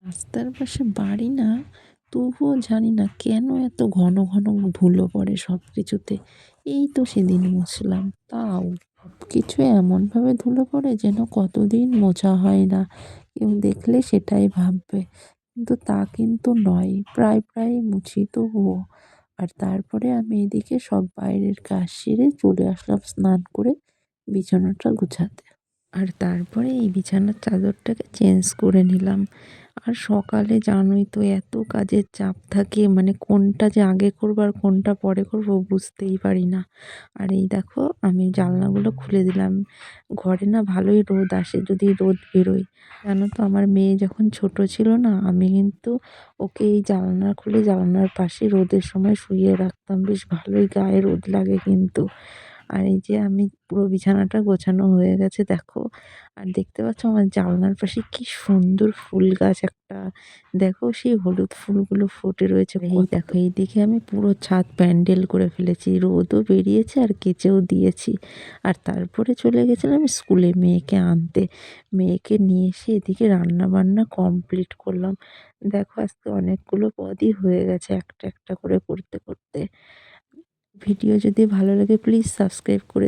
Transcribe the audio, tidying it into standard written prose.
রাস্তার পাশে বাড়ি না, তবুও জানি না কেন এত ঘন ঘন ধুলো পড়ে সব কিছুতে। এই তো সেদিন মুছলাম, তাও সব কিছু এমনভাবে ধুলো পড়ে যেন কতদিন মোছা হয় না। কেউ দেখলে সেটাই ভাববে, কিন্তু তা কিন্তু নয়। প্রায় প্রায় মুছি তবুও। আর তারপরে আমি এদিকে সব বাইরের কাজ সেরে চলে আসলাম স্নান করে বিছানাটা গুছাতে। আর তারপরে এই বিছানার চাদরটাকে চেঞ্জ করে নিলাম। আর সকালে জানোই তো এত কাজের চাপ থাকে, মানে কোনটা যে আগে করবো আর কোনটা পরে করবো বুঝতেই পারি না। আর এই দেখো আমি জানলাগুলো খুলে দিলাম। ঘরে না ভালোই রোদ আসে যদি রোদ বেরোয়। জানো তো আমার মেয়ে যখন ছোট ছিল না, আমি কিন্তু ওকে এই জানলা খুলে জানলার পাশে রোদের সময় শুইয়ে রাখতাম। বেশ ভালোই গায়ে রোদ লাগে কিন্তু। আর এই যে আমি পুরো বিছানাটা গোছানো হয়ে গেছে দেখো। আর দেখতে পাচ্ছ আমার জানলার পাশে কি সুন্দর ফুল গাছ একটা। দেখো সেই হলুদ ফুলগুলো ফুটে রয়েছে। এই দেখো এইদিকে আমি পুরো ছাদ প্যান্ডেল করে ফেলেছি, রোদও বেরিয়েছে আর কেচেও দিয়েছি। আর তারপরে চলে গেছিলাম স্কুলে মেয়েকে আনতে। মেয়েকে নিয়ে এসে এদিকে রান্না বান্না কমপ্লিট করলাম। দেখো আজকে অনেকগুলো পদই হয়ে গেছে একটা একটা করে করতে করতে। ভিডিও যদি ভালো লাগে প্লিজ সাবস্ক্রাইব করে